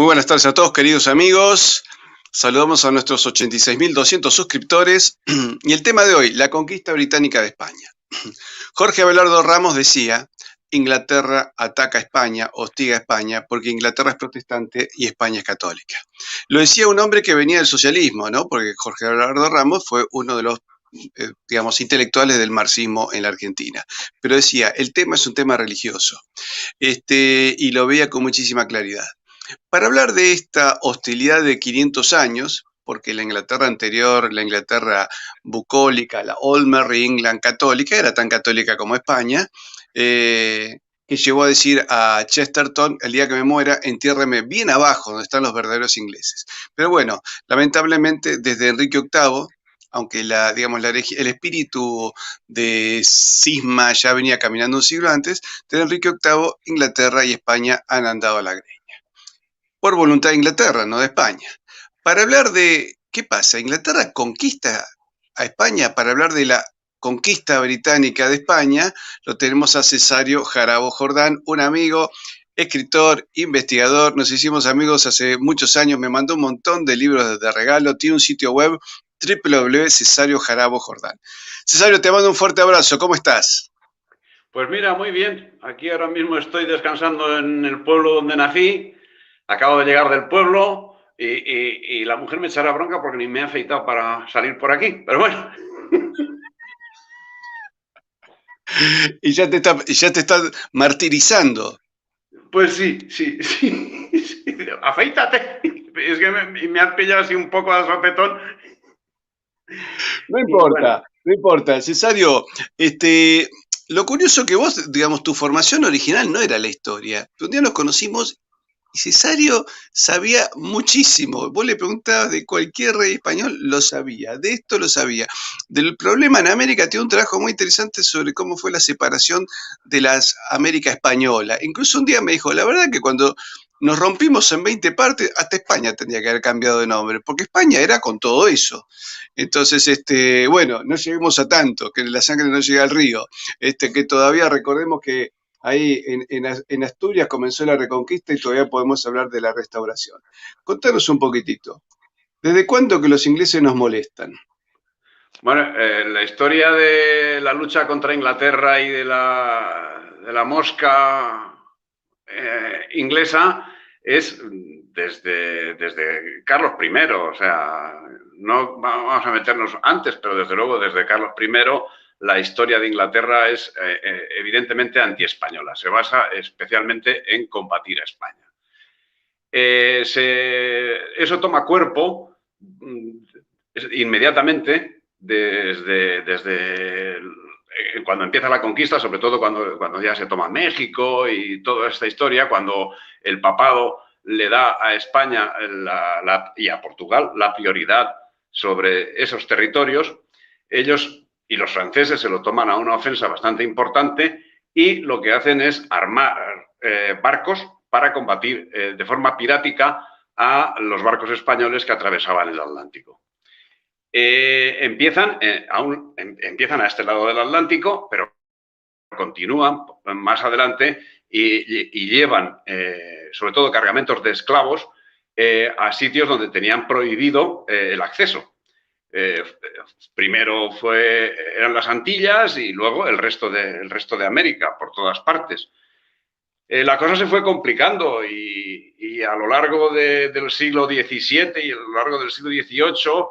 Muy buenas tardes a todos, queridos amigos. Saludamos a nuestros 86.200 suscriptores. Y el tema de hoy, la conquista británica de España. Jorge Abelardo Ramos decía, Inglaterra ataca a España, hostiga a España, porque Inglaterra es protestante y España es católica. Lo decía un hombre que venía del socialismo, ¿no? Porque Jorge Abelardo Ramos fue uno de los digamos, intelectuales del marxismo en la Argentina. Pero decía, el tema es un tema religioso. Y lo veía con muchísima claridad. Para hablar de esta hostilidad de 500 años, porque la Inglaterra anterior, la Inglaterra bucólica, la Old Merry England católica, era tan católica como España, que llegó a decir a Chesterton, el día que me muera, entiérreme bien abajo, donde están los verdaderos ingleses. Pero bueno, lamentablemente desde Enrique VIII, aunque el espíritu de cisma ya venía caminando un siglo antes, desde Enrique VIII, Inglaterra y España han andado a la greña. Por voluntad de Inglaterra, no de España. Para hablar de qué pasa, Inglaterra conquista a España, para hablar de la conquista británica de España, lo tenemos a Cesario Jarabo Jordán, un amigo, escritor, investigador, nos hicimos amigos hace muchos años, me mandó un montón de libros de regalo, tiene un sitio web, www.cesariojaraboJordán. Cesario, te mando un fuerte abrazo, ¿cómo estás? Pues mira, muy bien, aquí ahora mismo estoy descansando en el pueblo donde nací, acabo de llegar del pueblo y la mujer me echará bronca porque ni me he afeitado para salir por aquí, pero bueno. Y ya te está martirizando. Pues sí. Afeítate. Es que me has pillado así un poco a sopetón. No Bueno. importa, no importa. Cesario, lo curioso que vos, digamos, tu formación original no era la historia. Un día nos conocimos y Cesario sabía muchísimo. Vos le preguntabas de cualquier rey español, lo sabía. De esto lo sabía. Del problema en América tiene un trabajo muy interesante sobre cómo fue la separación de las América española. Incluso un día me dijo, la verdad que cuando nos rompimos en 20 partes, hasta España tendría que haber cambiado de nombre, porque España era con todo eso. Entonces, bueno, no lleguemos a tanto, que la sangre no llega al río, que todavía recordemos que ahí en Asturias comenzó la Reconquista y todavía podemos hablar de la restauración. Contanos un poquitito, ¿desde cuándo que los ingleses nos molestan? Bueno, la historia de la lucha contra Inglaterra y de la mosca inglesa es desde Carlos I, o sea, no vamos a meternos antes, pero desde luego desde Carlos I la historia de Inglaterra es evidentemente antiespañola, se basa especialmente en combatir a España. Eso toma cuerpo inmediatamente desde cuando empieza la conquista, sobre todo cuando ya se toma México y toda esta historia, cuando el papado le da a España y a Portugal la prioridad sobre esos territorios, ellos y los franceses se lo toman a una ofensa bastante importante y lo que hacen es armar barcos para combatir de forma pirática a los barcos españoles que atravesaban el Atlántico. Empiezan a este lado del Atlántico, pero continúan más adelante y llevan, sobre todo, cargamentos de esclavos a sitios donde tenían prohibido el acceso. Primero eran las Antillas y luego el resto de América, por todas partes. La cosa se fue complicando y a lo largo del siglo XVII y a lo largo del siglo XVIII,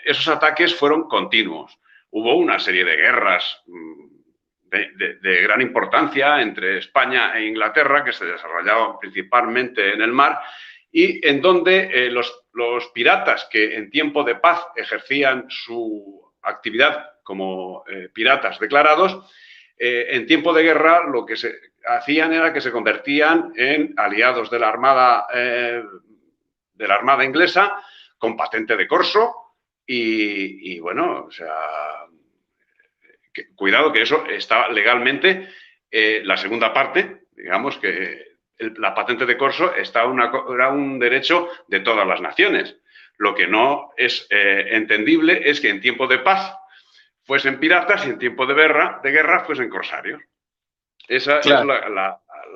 esos ataques fueron continuos. Hubo una serie de guerras de gran importancia entre España e Inglaterra que se desarrollaban principalmente en el mar y en donde los piratas que en tiempo de paz ejercían su actividad como piratas declarados, en tiempo de guerra lo que se hacían era que se convertían en aliados de la armada inglesa con patente de corso y bueno, o sea, cuidado que eso está legalmente, la segunda parte, digamos que la patente de corso era un derecho de todas las naciones. Lo que no es entendible es que en tiempo de paz fuesen piratas y en tiempo de guerra fuesen corsarios. Esa es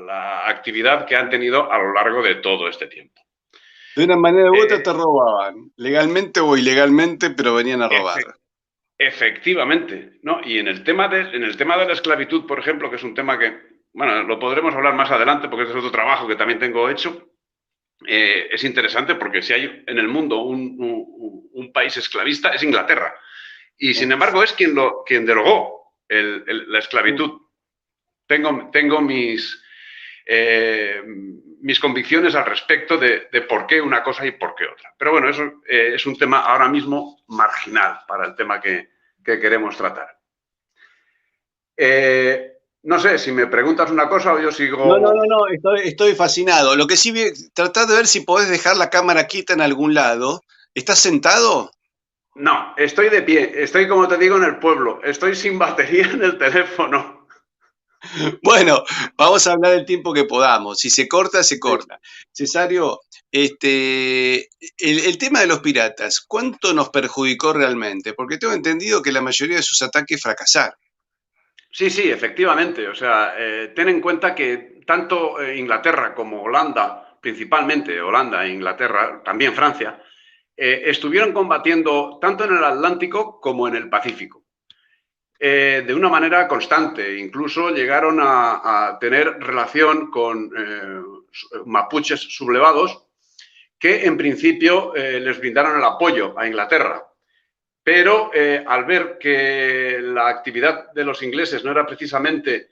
la actividad que han tenido a lo largo de todo este tiempo. De una manera u otra te robaban, legalmente o ilegalmente, pero venían a robar. Efectivamente, ¿no? Y en el tema de la esclavitud, por ejemplo, que es un tema que, bueno, lo podremos hablar más adelante porque este es otro trabajo que también tengo hecho, es interesante porque si hay en el mundo un país esclavista es Inglaterra. Y sin embargo es quien derogó la esclavitud. Tengo mis convicciones al respecto de por qué una cosa y por qué otra. Pero bueno, eso es un tema ahora mismo marginal para el tema que queremos tratar. No sé, si me preguntas una cosa o yo sigo... No, estoy fascinado. Lo que sí, tratá de ver si podés dejar la cámara quieta en algún lado. ¿Estás sentado? No, estoy de pie. Estoy, como te digo, en el pueblo. Estoy sin batería en el teléfono. Bueno, vamos a hablar el tiempo que podamos. Si se corta, se corta. Cesario, el tema de los piratas, ¿cuánto nos perjudicó realmente? Porque tengo entendido que la mayoría de sus ataques fracasaron. Sí, efectivamente. O sea, ten en cuenta que tanto Inglaterra como Holanda, principalmente Holanda e Inglaterra, también Francia, estuvieron combatiendo tanto en el Atlántico como en el Pacífico. De una manera constante. Incluso llegaron a tener relación con mapuches sublevados que en principio les brindaron el apoyo a Inglaterra. Pero al ver que la actividad de los ingleses no era precisamente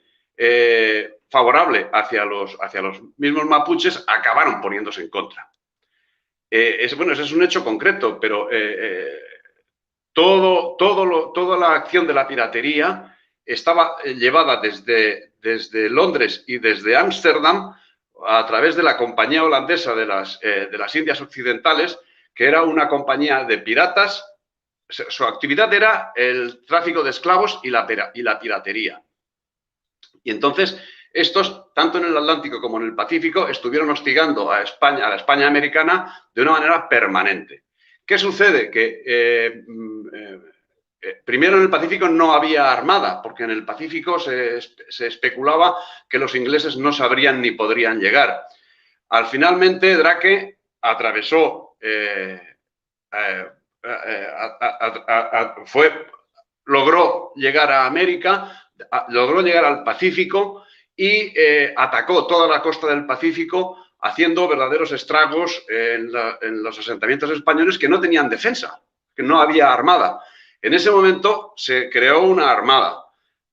favorable hacia los mismos mapuches, acabaron poniéndose en contra. Bueno, ese es un hecho concreto, pero toda la acción de la piratería estaba llevada desde Londres y desde Ámsterdam a través de la Compañía Holandesa de las Indias Occidentales, que era una compañía de piratas. Su actividad era el tráfico de esclavos y la piratería. Y entonces, estos, tanto en el Atlántico como en el Pacífico, estuvieron hostigando a la España americana de una manera permanente. ¿Qué sucede? Que primero en el Pacífico no había armada, porque en el Pacífico se especulaba que los ingleses no sabrían ni podrían llegar. Finalmente, Drake atravesó, logró llegar a América, logró llegar al Pacífico y atacó toda la costa del Pacífico, haciendo verdaderos estragos en los asentamientos españoles que no tenían defensa, que no había armada. En ese momento se creó una armada.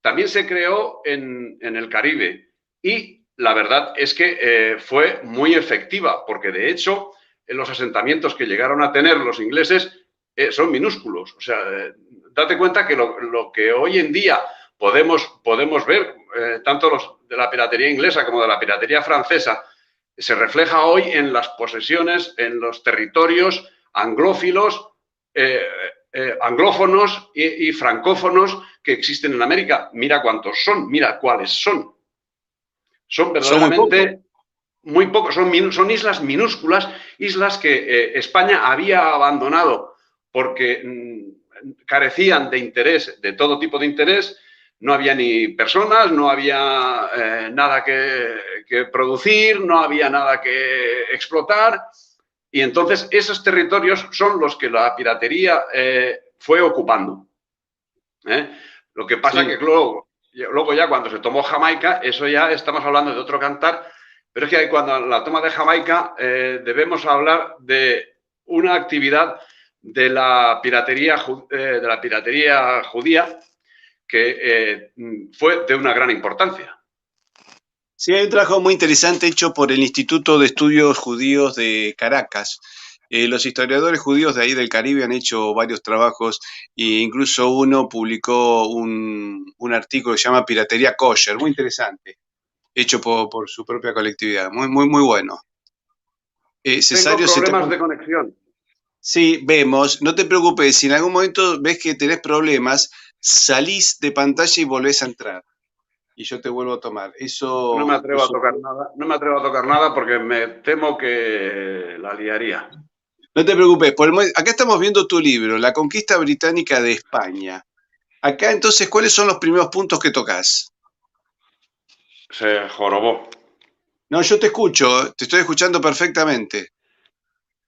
También se creó en el Caribe y la verdad es que fue muy efectiva, porque de hecho los asentamientos que llegaron a tener los ingleses son minúsculos. O sea, date cuenta que lo que hoy en día podemos ver, tanto de la piratería inglesa como de la piratería francesa, se refleja hoy en las posesiones, en los territorios anglófilos, anglófonos y francófonos que existen en América. Mira cuántos son, mira cuáles son. Son verdaderamente muy pocos, son islas minúsculas, islas que España había abandonado porque carecían de interés, de todo tipo de interés. No había ni personas, no había nada que producir, no había nada que explotar. Y entonces esos territorios son los que la piratería fue ocupando. Lo que pasa que luego ya cuando se tomó Jamaica, eso ya estamos hablando de otro cantar, pero es que cuando la toma de Jamaica debemos hablar de una actividad de la piratería judía que fue de una gran importancia. Sí, hay un trabajo muy interesante hecho por el Instituto de Estudios Judíos de Caracas. Los historiadores judíos de ahí del Caribe han hecho varios trabajos e incluso uno publicó un artículo que se llama Piratería Kosher, muy interesante, hecho por su propia colectividad, muy bueno. Cesario, tengo problemas de conexión. Sí, vemos, no te preocupes, si en algún momento ves que tenés problemas, salís de pantalla y volvés a entrar. Y yo te vuelvo a tomar. Eso. No me atrevo a tocar nada. No me atrevo a tocar nada porque me temo que la liaría. No te preocupes. Acá estamos viendo tu libro, La conquista británica de España. Acá entonces, ¿cuáles son los primeros puntos que tocas? Se jorobó. No, yo te escucho, te estoy escuchando perfectamente.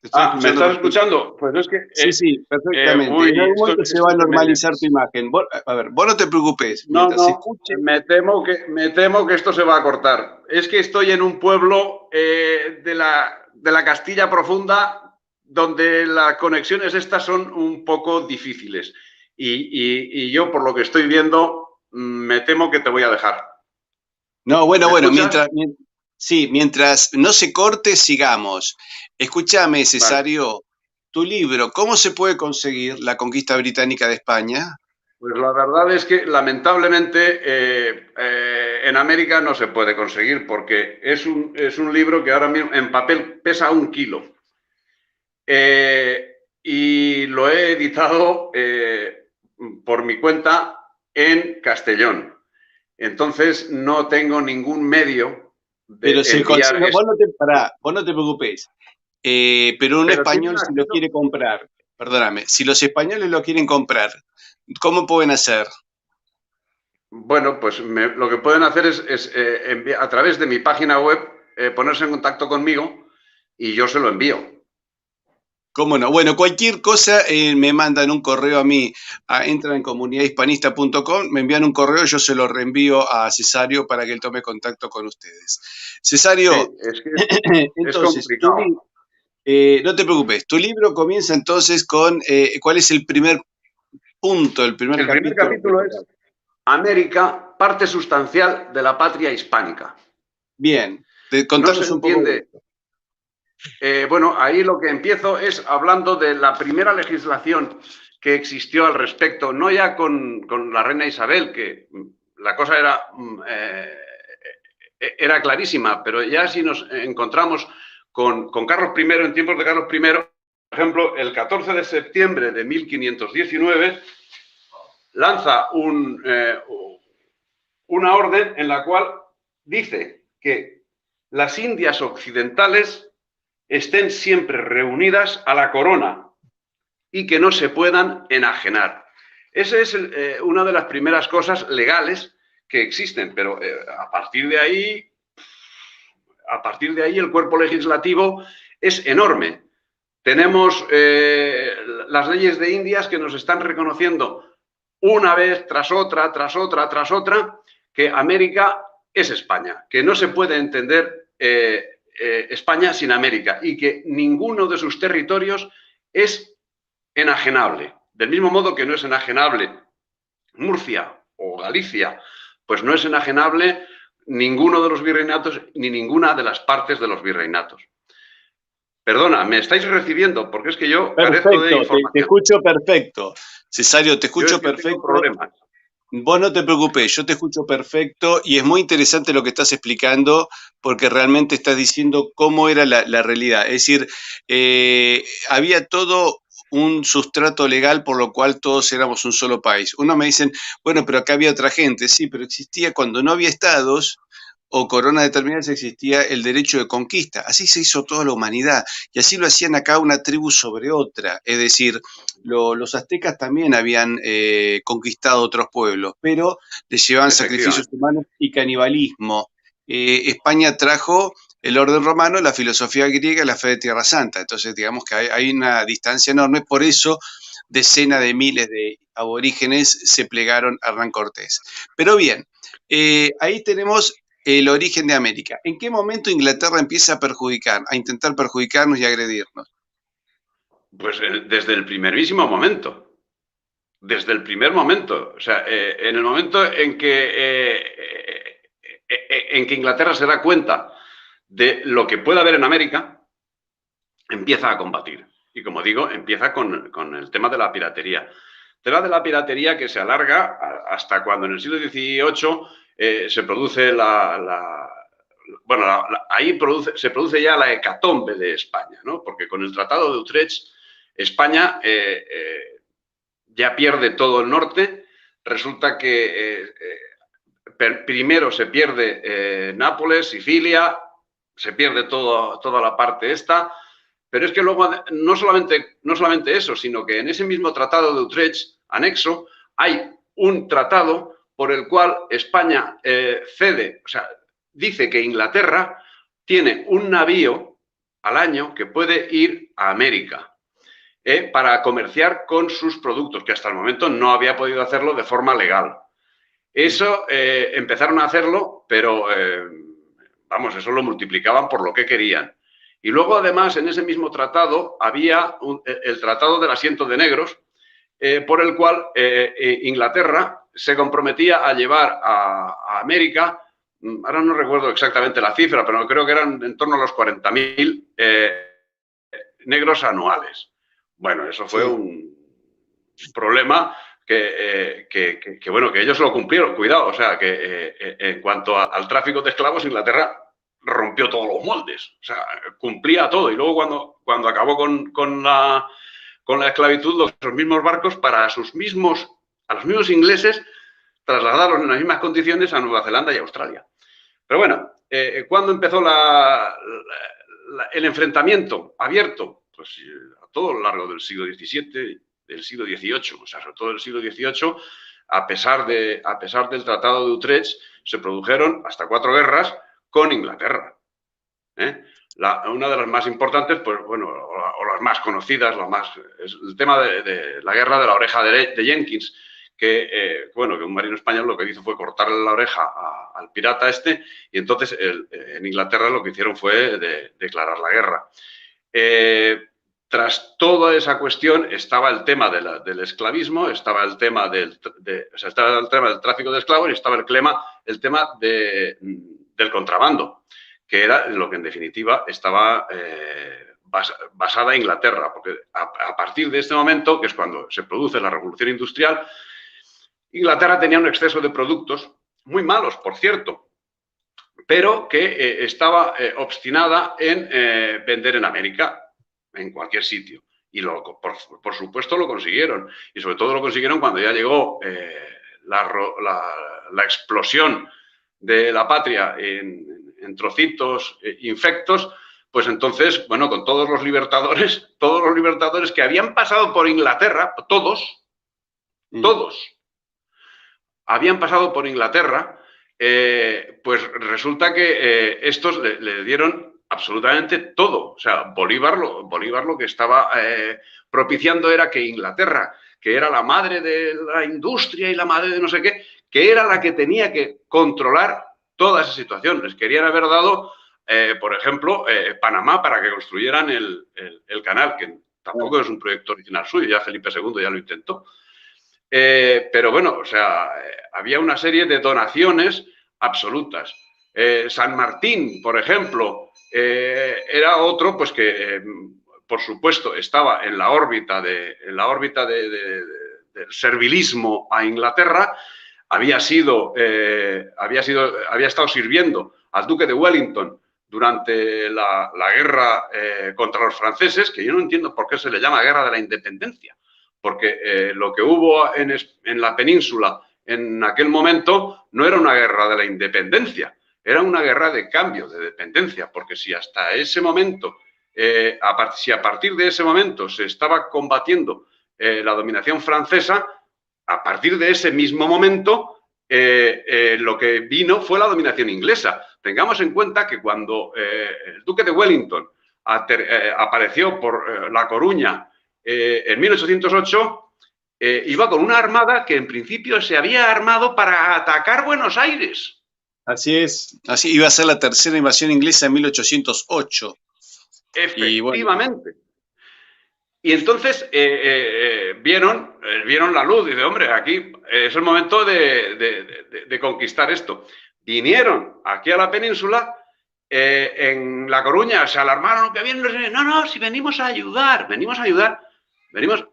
Te estoy Ah, ¿me escuchando estás perfectamente. escuchando? Pues es que, Sí, sí, perfectamente. En algún momento se esto va a es que normalizar tu imagen. A ver, vos no te preocupes, no, mientras se no, escuche. me temo que esto se va a cortar. Es que estoy en un pueblo de la Castilla profunda donde las conexiones estas son un poco difíciles. Y yo, por lo que estoy viendo, me temo que te voy a dejar. No, bueno, ¿Me bueno, escuchas? sí, mientras no se corte, sigamos. Escúchame, Vale. Cesario, tu libro, ¿cómo se puede conseguir la conquista británica de España? Pues la verdad es que lamentablemente en América no se puede conseguir porque es un libro que ahora mismo en papel pesa 1 kilo. Y lo he editado por mi cuenta en Castellón. Entonces no tengo ningún medio Pero de se consigue, enviar esto. vos no te preocupes. Pero un Pero tienen español si lo acceso. quiere comprar, perdóname, si los españoles lo quieren comprar, ¿cómo pueden hacer? Bueno, pues lo que pueden hacer es a través de mi página web ponerse en contacto conmigo y yo se lo envío. ¿Cómo no? Bueno, cualquier cosa me mandan un correo a mí, entran en comunidadhispanista.com, me envían un correo, yo se lo reenvío a Cesario para que él tome contacto con ustedes. Cesario, Sí, es que es entonces, complicado. no te preocupes, tu libro comienza entonces con ¿cuál es el primer punto, el primer El primer capítulo que capítulo toca? es América, parte sustancial de la patria hispánica. Bien, No se contanos un poco de entiende. esto. Bueno, ahí lo que empiezo es hablando de la primera legislación que existió al respecto, no ya con la reina Isabel, que la cosa era clarísima, pero ya si nos encontramos con Carlos I, en tiempos de Carlos I, por ejemplo, el 14 de septiembre de 1519, lanza una orden en la cual dice que las Indias occidentales estén siempre reunidas a la corona y que no se puedan enajenar. Esa es una de las primeras cosas legales que existen, pero a partir de ahí el cuerpo legislativo es enorme. Tenemos las leyes de Indias que nos están reconociendo una vez tras otra, tras otra, tras otra, que América es España, que no se puede entender España sin América y que ninguno de sus territorios es enajenable. Del mismo modo que no es enajenable Murcia o Galicia, pues no es enajenable ninguno de los virreinatos ni ninguna de las partes de los virreinatos. Perdona, ¿me estáis recibiendo? Porque es que yo carezco de Perfecto, te información. escucho perfecto. Cesario, te Yo es escucho que tengo perfecto. problemas. Vos no te preocupes, yo te escucho perfecto y es muy interesante lo que estás explicando porque realmente estás diciendo cómo era la realidad. Es decir, había todo un sustrato legal por lo cual todos éramos un solo país. Uno me dicen, bueno, pero acá había otra gente, sí, pero existía cuando no había estados o coronas determinadas, existía el derecho de conquista. Así se hizo toda la humanidad y así lo hacían acá una tribu sobre otra. Es decir, los aztecas también habían conquistado otros pueblos, pero les llevaban sacrificios Efectivamente. humanos y canibalismo. España trajo el orden romano, la filosofía griega, la fe de Tierra Santa. Entonces, digamos que hay una distancia enorme, por eso decenas de miles de aborígenes se plegaron a Hernán Cortés. Pero bien, ahí tenemos el origen de América. ¿En qué momento Inglaterra empieza a perjudicar, a intentar perjudicarnos y agredirnos? Pues desde el primerísimo momento. Desde el primer momento. O sea, en el momento en que Inglaterra se da cuenta de lo que puede haber en América, empieza a combatir. Y como digo, empieza con el tema de la piratería. Tema de la piratería que se alarga hasta cuando en el siglo XVIII se produce ahí se produce ya la hecatombe de España, ¿no? Porque con el Tratado de Utrecht, España ya pierde todo el norte. Resulta que primero se pierde Nápoles, Sicilia, se pierde toda la parte esta, pero es que luego no solamente eso, sino que en ese mismo Tratado de Utrecht, anexo, hay un tratado por el cual España cede, o sea, dice que Inglaterra tiene un navío al año que puede ir a América para comerciar con sus productos, que hasta el momento no había podido hacerlo de forma legal. Eso empezaron a hacerlo, pero vamos, eso lo multiplicaban por lo que querían. Y luego, además, en ese mismo tratado había el Tratado del Asiento de Negros, por el cual Inglaterra se comprometía a llevar a América, ahora no recuerdo exactamente la cifra, pero creo que eran en torno a los 40.000 negros anuales. Bueno, eso fue un problema que ellos lo cumplieron, cuidado, o sea, que en cuanto al tráfico de esclavos, Inglaterra rompió todos los moldes, o sea, cumplía todo. Y luego cuando acabó con la esclavitud, los mismos barcos a los mismos ingleses trasladaron en las mismas condiciones a Nueva Zelanda y Australia. Pero bueno, ¿cuándo empezó el enfrentamiento abierto? Pues a todo lo largo del siglo XVII, del siglo XVIII, o sea, sobre todo del siglo XVIII, a pesar del Tratado de Utrecht, se produjeron hasta 4 guerras con Inglaterra. Una de las más importantes, pues bueno, o las más conocidas, es el tema de la guerra de la oreja de Jenkins, que un marino español lo que hizo fue cortarle la oreja al pirata y entonces en Inglaterra lo que hicieron fue declarar la guerra. Tras toda esa cuestión estaba el tema del esclavismo, estaba el tema del tráfico de esclavos y estaba el tema del contrabando, que era lo que en definitiva estaba basada en Inglaterra, porque a partir de este momento, que es cuando se produce la revolución industrial, Inglaterra tenía un exceso de productos, muy malos, por cierto, pero que estaba obstinada en vender en América, en cualquier sitio. Y por supuesto lo consiguieron. Y sobre todo lo consiguieron cuando ya llegó la explosión de la patria en trocitos infectos, pues entonces, bueno, con todos los libertadores que habían pasado por Inglaterra, todos, habían pasado por Inglaterra, pues resulta que estos le dieron absolutamente todo. O sea, Bolívar lo que estaba propiciando era que Inglaterra, que era la madre de la industria y la madre de no sé qué, que era la que tenía que controlar toda esa situación. Les querían haber dado, por ejemplo, Panamá para que construyeran el canal, que tampoco es un proyecto original suyo, ya Felipe II ya lo intentó. Pero bueno, o sea, había una serie de donaciones absolutas. San Martín, por ejemplo, era otro, pues que, por supuesto, estaba en la órbita del servilismo a Inglaterra. Había estado sirviendo al duque de Wellington durante la guerra contra los franceses, que yo no entiendo por qué se le llama Guerra de la Independencia, porque lo que hubo en la península en aquel momento no era una guerra de la independencia, era una guerra de cambio, de dependencia, porque si hasta ese momento, si a partir de ese momento se estaba combatiendo la dominación francesa, a partir de ese mismo momento lo que vino fue la dominación inglesa. Tengamos en cuenta que cuando el duque de Wellington apareció por La Coruña en 1808, iba con una armada que en principio se había armado para atacar Buenos Aires. Así es, así iba a ser la tercera invasión inglesa en 1808. Efectivamente. Y entonces vieron la luz y dice, hombre, aquí es el momento de conquistar esto. Vinieron aquí a la península, en La Coruña, se alarmaron, que vienen, no, si venimos a ayudar, venimos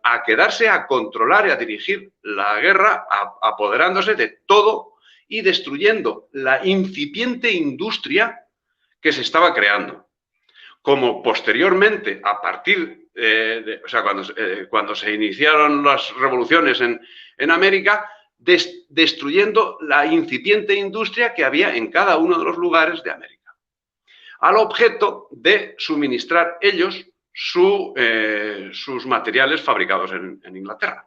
a quedarse a controlar y a dirigir la guerra, apoderándose de todo y destruyendo la incipiente industria que se estaba creando. Como posteriormente, a partir cuando se iniciaron las revoluciones en América, destruyendo la incipiente industria que había en cada uno de los lugares de América, al objeto de suministrar ellos sus materiales fabricados en Inglaterra.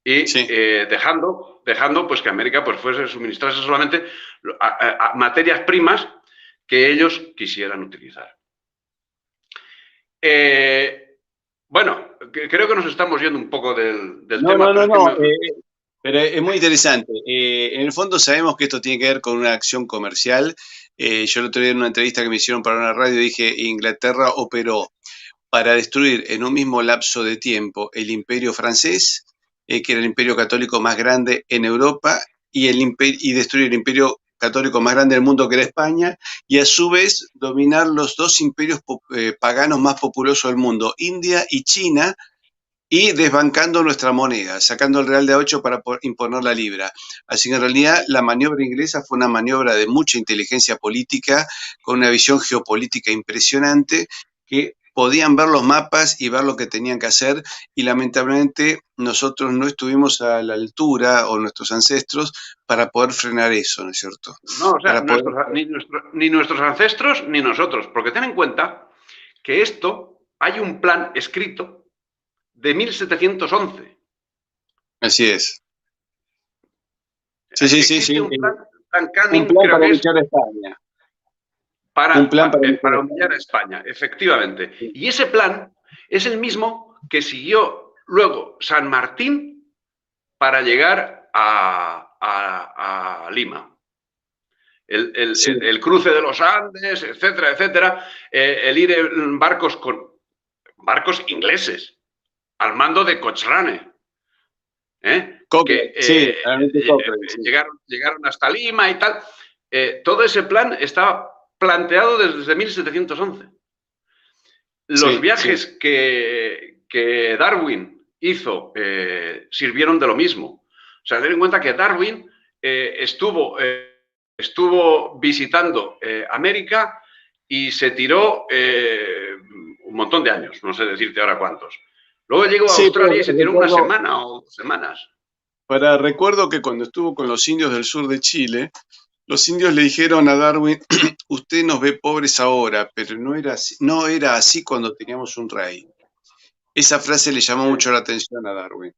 Y sí, dejando pues que América pues fuese suministrarse solamente a materias primas que ellos quisieran utilizar. Bueno, creo que nos estamos yendo un poco del tema, pero es que pero es muy interesante. En el fondo sabemos que esto tiene que ver con una acción comercial. Yo el otro día en una entrevista que me hicieron para una radio dije, Inglaterra operó para destruir en un mismo lapso de tiempo el imperio francés, que era el imperio católico más grande en Europa, y destruir el imperio católico más grande del mundo, que era España, y a su vez dominar los dos imperios paganos más populosos del mundo, India y China, y desbancando nuestra moneda, sacando el real de a 8 para imponer la libra. Así que en realidad la maniobra inglesa fue una maniobra de mucha inteligencia política, con una visión geopolítica impresionante, que podían ver los mapas y ver lo que tenían que hacer, y lamentablemente nosotros no estuvimos a la altura, o nuestros ancestros, para poder frenar eso, ¿no es cierto? No, o sea, ni nuestros ancestros ni nosotros, porque ten en cuenta que esto, hay un plan escrito de 1711. Así es. Sí. Un plan Canning, un plan para luchar a España. Para humillar a España, efectivamente. Sí. Y ese plan es el mismo que siguió luego San Martín para llegar a Lima. El cruce de los Andes, etcétera, etcétera. El ir en barcos ingleses, al mando de Cochrane. Llegaron hasta Lima y tal. Todo ese plan estaba planteado desde 1711. Los viajes que Darwin hizo sirvieron de lo mismo. O sea, ten en cuenta que Darwin estuvo visitando América y se tiró un montón de años, no sé decirte ahora cuántos. Luego llegó a Australia y se tiró una semana o 2 semanas. Recuerdo que cuando estuvo con los indios del sur de Chile, los indios le dijeron a Darwin, usted nos ve pobres ahora, pero no era así cuando teníamos un rey. Esa frase le llamó mucho la atención a Darwin.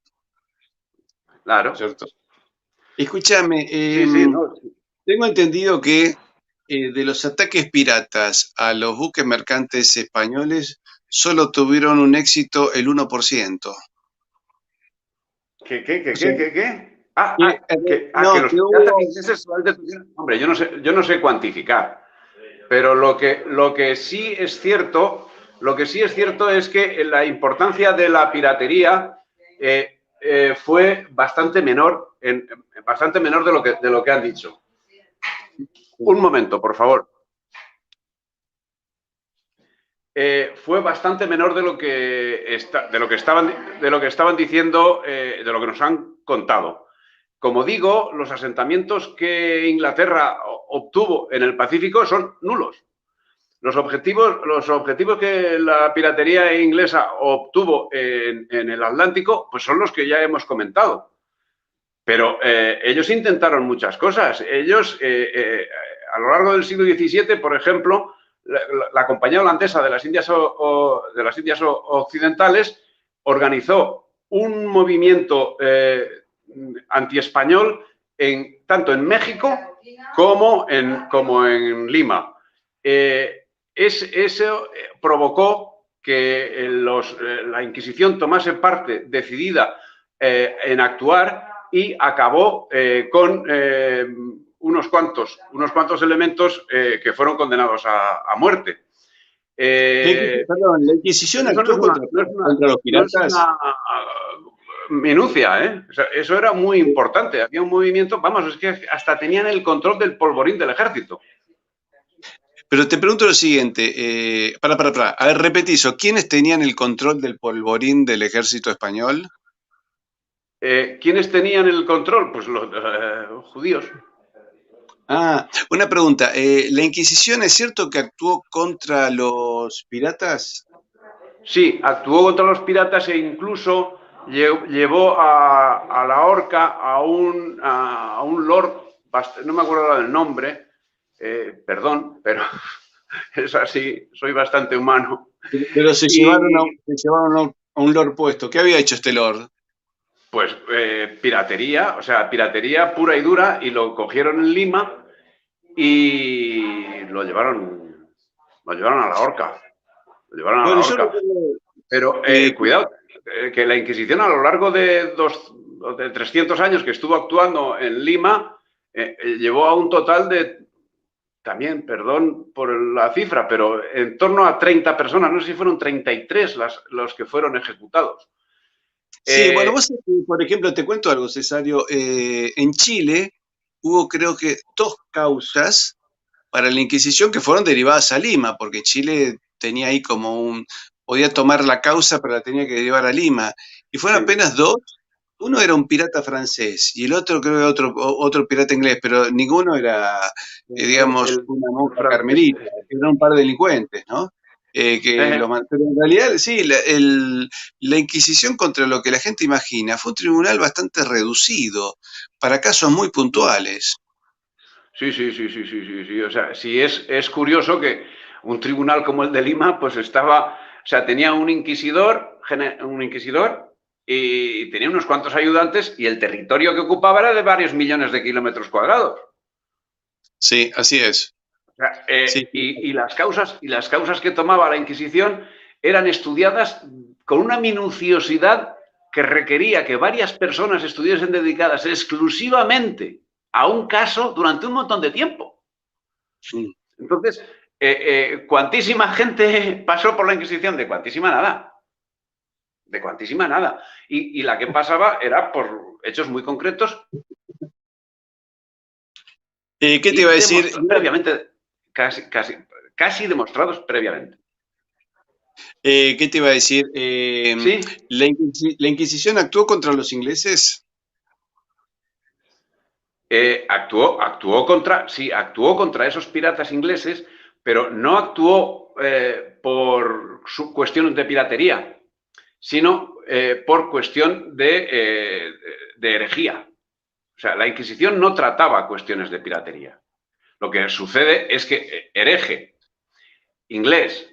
Claro. ¿Cierto? Escúchame, tengo entendido que de los ataques piratas a los buques mercantes españoles, solo tuvieron un éxito el 1%. ¿Qué? Que los piratas ingleses solamente tuvieron... Hombre, yo no sé cuantificar, pero lo que sí es cierto es que la importancia de la piratería fue bastante menor de lo que han dicho. Un momento, por favor. Fue bastante menor de lo que estaban diciendo, de lo que nos han contado. Como digo, los asentamientos que Inglaterra obtuvo en el Pacífico son nulos. Los objetivos que la piratería inglesa obtuvo en el Atlántico, pues son los que ya hemos comentado. Pero ellos intentaron muchas cosas. Ellos, a lo largo del siglo XVII, por ejemplo, la Compañía Holandesa de las Indias Occidentales organizó un movimiento antiespañol tanto en México como en Lima. Eso provocó que la Inquisición tomase parte decidida en actuar y acabó con unos cuantos elementos que fueron condenados a muerte. Perdón, la Inquisición actuó contra los piratas. No es una minucia, ¿eh? O sea, eso era muy importante. Había un movimiento, vamos, es que hasta tenían el control del polvorín del ejército. Pero te pregunto lo siguiente, a ver, repetí eso, ¿quiénes tenían el control del polvorín del ejército español? ¿Quiénes tenían el control? Pues los judíos. Una pregunta, ¿la Inquisición es cierto que actuó contra los piratas? Sí, actuó contra los piratas e incluso llevó a la horca a un lord, no me acuerdo del nombre, perdón, pero es así, soy bastante humano. Pero se llevaron a un lord puesto. ¿Qué había hecho este lord? Pues piratería, o sea, piratería pura y dura, y lo cogieron en Lima y lo llevaron a la horca. Lo llevaron a la Bueno, horca. Pero cuidado, que la Inquisición a lo largo de 300 años que estuvo actuando en Lima, llevó a un total de, también, perdón por la cifra, pero en torno a 30 personas, no sé si fueron 33 los que fueron ejecutados. Sí, bueno, vos, por ejemplo, te cuento algo, Cesario. En Chile hubo, creo que, 2 causas para la Inquisición que fueron derivadas a Lima, porque Chile tenía ahí como podía tomar la causa, pero la tenía que derivar a Lima. Y fueron apenas 2. Uno era un pirata francés y el otro creo que otro pirata inglés, pero ninguno era, digamos, una monja carmelita, eran un par de delincuentes, ¿no? Pero en realidad, sí, la Inquisición, contra lo que la gente imagina, fue un tribunal bastante reducido para casos muy puntuales. Sí. O sea, sí es curioso que un tribunal como el de Lima, pues estaba, o sea, tenía un inquisidor y tenía unos cuantos ayudantes y el territorio que ocupaba era de varios millones de kilómetros cuadrados. Sí, así es. O sea, Sí. y las causas que tomaba la Inquisición eran estudiadas con una minuciosidad que requería que varias personas estuviesen dedicadas exclusivamente a un caso durante un montón de tiempo. Sí. Entonces, cuantísima gente pasó por la Inquisición, de cuantísima nada. De cuantísima nada. Y la que pasaba era por hechos muy concretos. ¿Qué te iba a decir? Previamente, casi demostrados previamente. ¿Qué te iba a decir? ¿Sí? ¿La Inquisición actuó contra los ingleses? Actuó contra esos piratas ingleses, pero no actuó por su cuestión de piratería, sino por cuestión de herejía. O sea, la Inquisición no trataba cuestiones de piratería. Lo que sucede es que hereje, inglés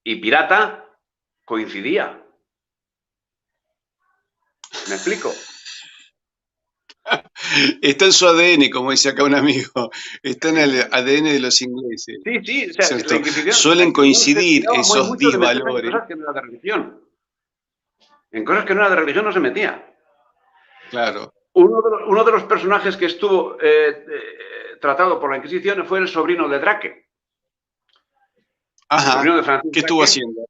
y pirata coincidía. ¿Me explico? Está en su ADN, como dice acá un amigo. Está en el ADN de los ingleses. Sí. O sea, ¿Cierto? la Inquisición Suelen coincidir se esos mucho de meterse disvalores. en cosas que no era de religión. En cosas que no era de religión no se metía. Claro. Uno de los personajes que estuvo tratado por la Inquisición fue el sobrino de Drake. Ajá. El sobrino de Francis ¿Qué estuvo haciendo?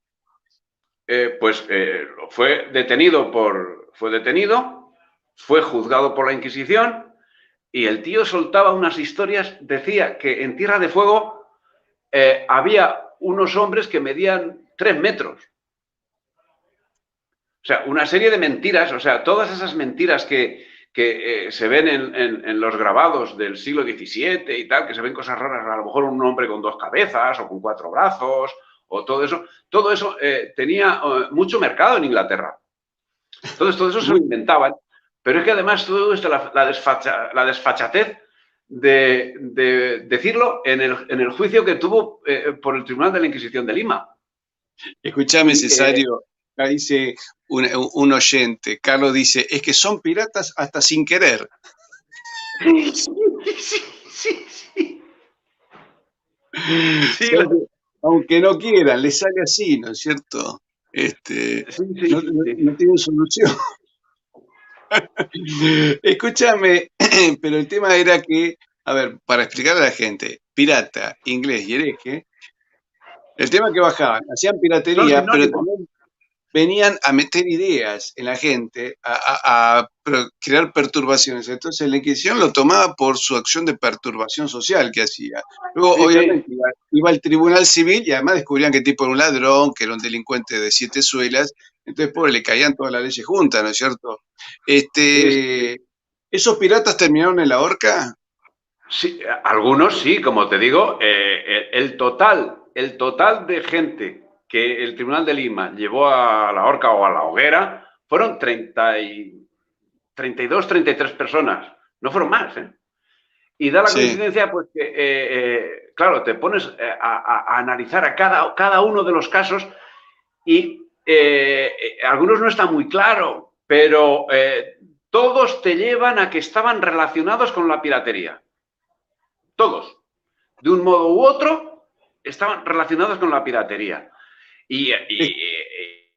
Fue detenido, fue juzgado por la Inquisición y el tío soltaba unas historias, decía que en Tierra de Fuego había unos hombres que medían 3 metros. O sea, una serie de mentiras, o sea, todas esas mentiras que se ven en los grabados del siglo XVII y tal, que se ven cosas raras, a lo mejor un hombre con 2 cabezas o con 4 brazos, o todo eso tenía mucho mercado en Inglaterra. Entonces, todo eso se lo inventaban. Pero es que además todo esto, la desfachatez de decirlo en el juicio que tuvo por el Tribunal de la Inquisición de Lima. Escuchame, Cesario, acá dice un oyente, Carlos dice, es que son piratas hasta sin querer. Sí, aunque no quieran, les sale así, ¿no es cierto? No tienen solución. Escúchame, pero el tema era que, a ver, para explicar a la gente, pirata, inglés y hereje, el tema que bajaban, hacían piratería, pero también venían a meter ideas en la gente, a crear perturbaciones. Entonces la Inquisición lo tomaba por su acción de perturbación social que hacía. Luego, obviamente, iba al tribunal civil y además descubrían que tipo era un ladrón, que era un delincuente de 7 suelas. Entonces, pobre, le caían todas las leyes juntas, ¿no es cierto? ¿Esos piratas terminaron en la horca? Sí, algunos sí, como te digo, el total de gente que el Tribunal de Lima llevó a la horca o a la hoguera fueron 32, 33 personas, no fueron más, ¿eh? Y da la coincidencia, pues, que, claro, te pones a analizar a cada uno de los casos y algunos no está muy claro, pero todos te llevan a que estaban relacionados con la piratería. Todos. de un modo u otro, estaban relacionados con la piratería. Y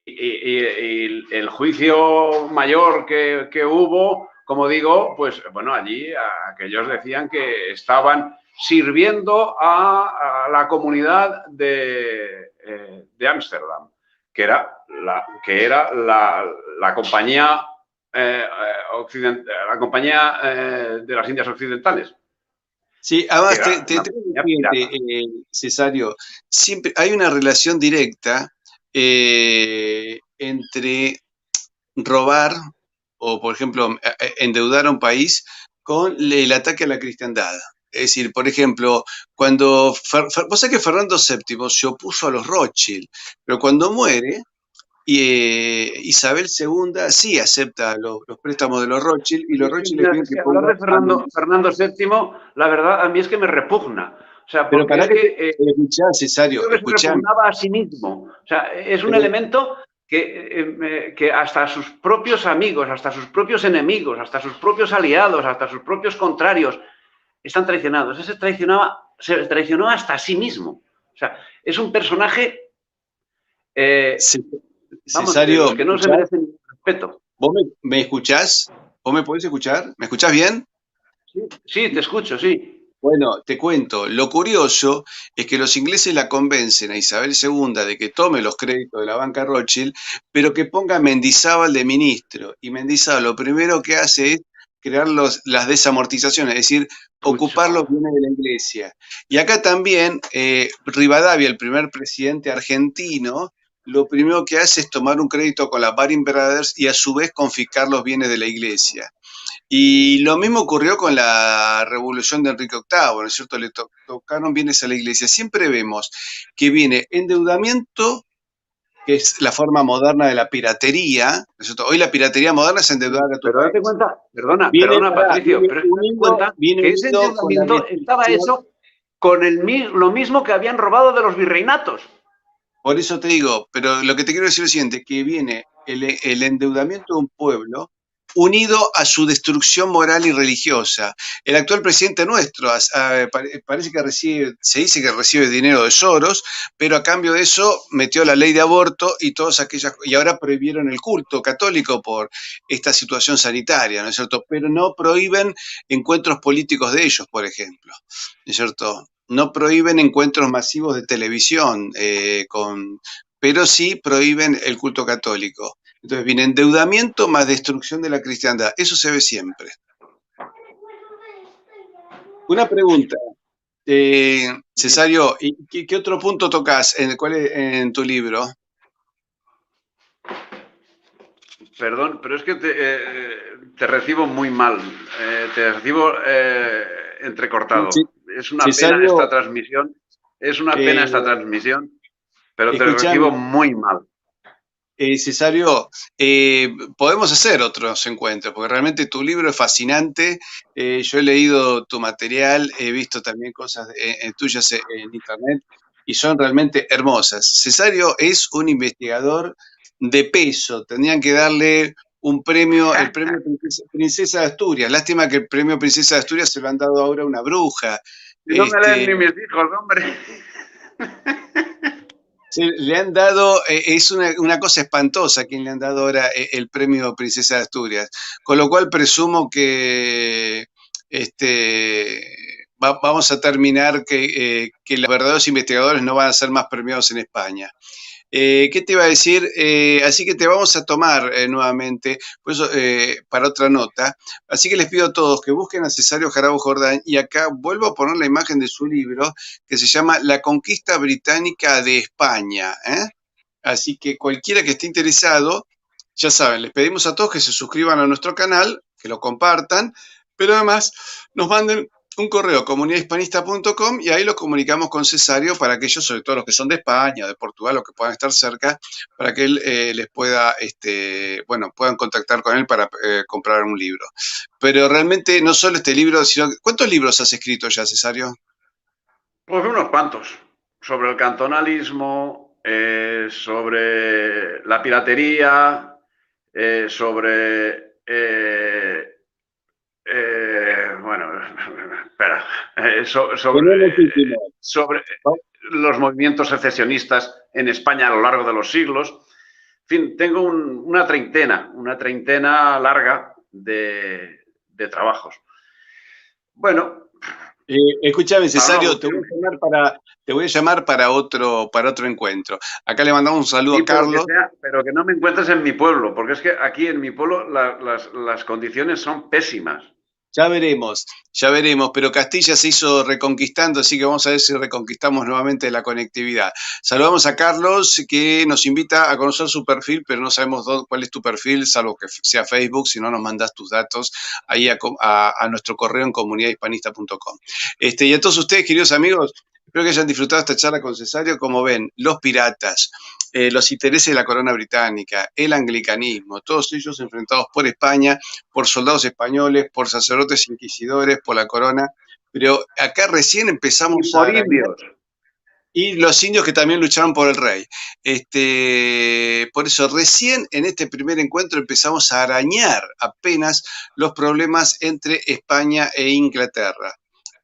el juicio mayor que hubo, como digo, pues bueno, allí aquellos decían que estaban sirviendo a la comunidad de Ámsterdam, que era la compañía la compañía de las Indias Occidentales. Sí, además te digo lo siguiente, Cesario, siempre hay una relación directa entre robar o, por ejemplo, endeudar a un país con el ataque a la cristiandad. Es decir, por ejemplo, cuando vos sabés que Fernando VII se opuso a los Rothschild, pero cuando muere, Isabel II sí acepta los préstamos de los Rothschild y los Rothschild le piden Es que que hablar ponga de Fernando VII, la verdad, a mí es que me repugna. O sea, pero porque para es que escuchar, Cesario, creo que se escuchame. repugnaba a sí mismo. O sea, es un elemento que hasta sus propios amigos, hasta sus propios enemigos, hasta sus propios aliados, hasta sus propios contrarios están traicionados. Ese se traicionó hasta a sí mismo. O sea, es un personaje, vamos, de Cesario, los ¿me que no se escuchás? merecen ningún respeto. ¿Vos me escuchás? ¿Vos me podés escuchar? ¿Me escuchás bien? Sí, sí, te escucho, sí. Bueno, te cuento, lo curioso es que los ingleses la convencen a Isabel II de que tome los créditos de la banca Rothschild, pero que ponga a Mendizábal de ministro. Y Mendizábal lo primero que hace es crear las desamortizaciones, es decir, ocupar los Pucha. bienes de la iglesia. Y acá también Rivadavia, el primer presidente argentino, lo primero que hace es tomar un crédito con la Baring Brothers y a su vez confiscar los bienes de la iglesia. Y lo mismo ocurrió con la revolución de Enrique VIII, ¿no es cierto? Le tocaron bienes a la iglesia. Siempre vemos que viene endeudamiento, que es la forma moderna de la piratería, ¿no es cierto? Hoy la piratería moderna es endeudar a tu Pero date país. cuenta, Viene, perdona Patricio, pero date cuenta viene que ese unido con la endeudamiento estaba destrucción. hecho con lo mismo que habían robado de los virreinatos. Por eso te digo, pero lo que te quiero decir es lo siguiente, que viene el endeudamiento de un pueblo unido a su destrucción moral y religiosa. El actual presidente nuestro parece que se dice que recibe dinero de Soros, pero a cambio de eso metió la ley de aborto y todas aquellas, y ahora prohibieron el culto católico por esta situación sanitaria, ¿no es cierto? Pero no prohíben encuentros políticos de ellos, por ejemplo, ¿no es cierto? No prohíben encuentros masivos de televisión, pero sí prohíben el culto católico. Entonces viene endeudamiento más destrucción de la cristiandad. Eso se ve siempre. Una pregunta, Cesario, ¿y qué otro punto tocas en tu libro? Perdón, pero es que te recibo muy mal, te recibo entrecortado. Es una pena Cesario, esta transmisión, es una pena esta transmisión, pero te recibo escúchame, muy mal. Cesario, podemos hacer otros encuentros, porque realmente tu libro es fascinante. Yo he leído tu material, he visto también cosas tuyas en internet y son realmente hermosas. Cesario es un investigador de peso. Tendrían que darle un premio, el premio Princesa de Asturias. Lástima que el premio Princesa de Asturias se lo han dado ahora a una bruja. Si no me leen Este, ni mis hijos, hombre. le han dado, es una cosa espantosa quien le han dado ahora el premio Princesa de Asturias, con lo cual presumo que vamos a terminar que los verdaderos investigadores no van a ser más premiados en España. ¿Qué te iba a decir? Así que te vamos a tomar nuevamente por eso, para otra nota. Así que les pido a todos que busquen a Cesario Jarabo Jordán y acá vuelvo a poner la imagen de su libro que se llama La conquista británica de España. Así que cualquiera que esté interesado, ya saben, les pedimos a todos que se suscriban a nuestro canal, que lo compartan, pero además nos manden un correo comunidadhispanista.com y ahí los comunicamos con Cesario para aquellos, sobre todo los que son de España, de Portugal o que puedan estar cerca, para que él les pueda, puedan contactar con él para comprar un libro. Pero realmente no solo este libro, sino ¿cuántos libros has escrito ya, Cesario? Pues unos cuantos. Sobre el cantonalismo, sobre la piratería, sobre... bueno, espera, sobre los movimientos secesionistas en España a lo largo de los siglos. En fin, tengo una treintena larga de trabajos. Bueno. Escúchame, Cesario, te voy a llamar para otro encuentro. Acá le mandamos un saludo a Carlos. Pero que no me encuentres en mi pueblo, porque es que aquí en mi pueblo las condiciones son pésimas. Ya veremos, pero Castilla se hizo reconquistando, así que vamos a ver si reconquistamos nuevamente la conectividad. Saludamos a Carlos, que nos invita a conocer su perfil, pero no sabemos cuál es tu perfil, salvo que sea Facebook, si no nos mandas tus datos ahí a nuestro correo en comunidadhispanista.com. Y a todos ustedes, queridos amigos, espero que hayan disfrutado esta charla con Cesario. Como ven, los piratas, los intereses de la corona británica, el anglicanismo, todos ellos enfrentados por España, por soldados españoles, por sacerdotes inquisidores, por la corona, pero acá recién empezamos por indios. Y los indios que también lucharon por el rey. Por eso recién en este primer encuentro empezamos a arañar apenas los problemas entre España e Inglaterra.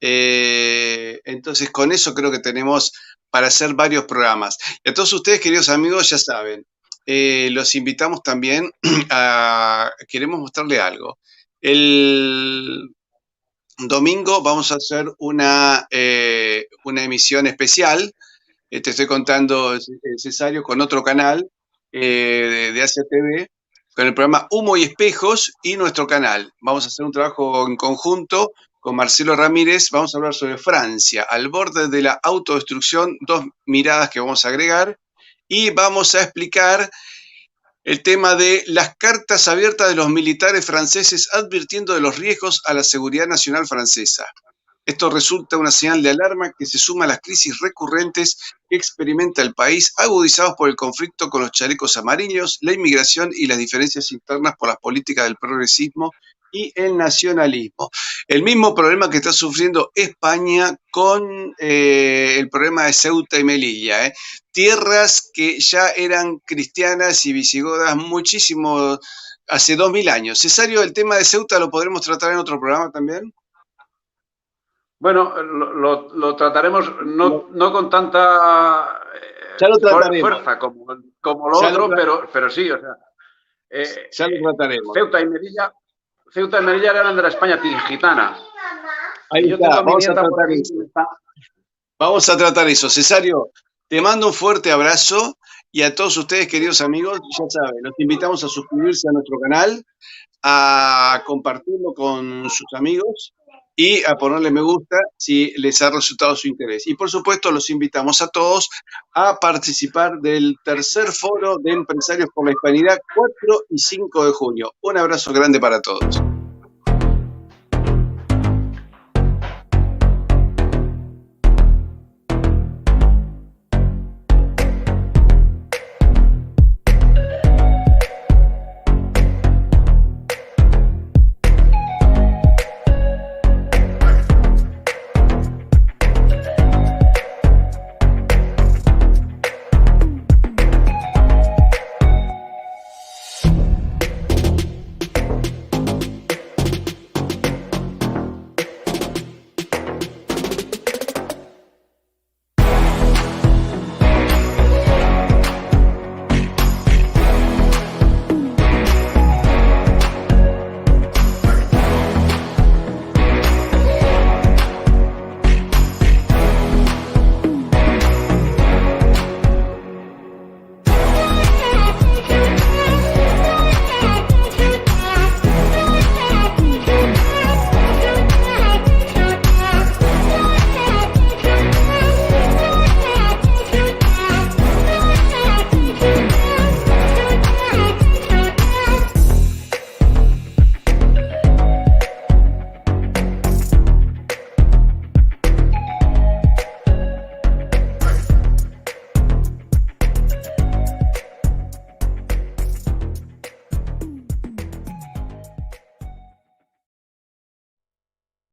Entonces con eso creo que tenemos para hacer varios programas. Y a todos ustedes, queridos amigos, ya saben, los invitamos también queremos mostrarle algo. El domingo vamos a hacer una emisión especial, te estoy contando, Cesario, con otro canal de Asia TV, con el programa Humo y Espejos y nuestro canal. Vamos a hacer un trabajo en conjunto con Marcelo Ramírez. Vamos a hablar sobre Francia, al borde de la autodestrucción, 2 miradas que vamos a agregar, y vamos a explicar el tema de las cartas abiertas de los militares franceses advirtiendo de los riesgos a la seguridad nacional francesa. Esto resulta una señal de alarma que se suma a las crisis recurrentes que experimenta el país, agudizados por el conflicto con los chalecos amarillos, la inmigración y las diferencias internas por las políticas del progresismo y el nacionalismo. El mismo problema que está sufriendo España con el problema de Ceuta y Melilla. Tierras que ya eran cristianas y visigodas muchísimo, hace 2000 años. Cesario, el tema de Ceuta lo podremos tratar en otro programa también. Bueno, lo trataremos no con tanta fuerza como lo otro, pero sí, o sea. Ya lo trataremos. Ceuta y Melilla eran de la España tingitana. Ahí está, vamos a tratar eso. Cesario, te mando un fuerte abrazo y a todos ustedes, queridos amigos, ya saben, los invitamos a suscribirse a nuestro canal, a compartirlo con sus amigos y a ponerle me gusta si les ha resultado su interés. Y por supuesto los invitamos a todos a participar del tercer foro de empresarios por la hispanidad, 4 y 5 de junio. Un abrazo grande para todos.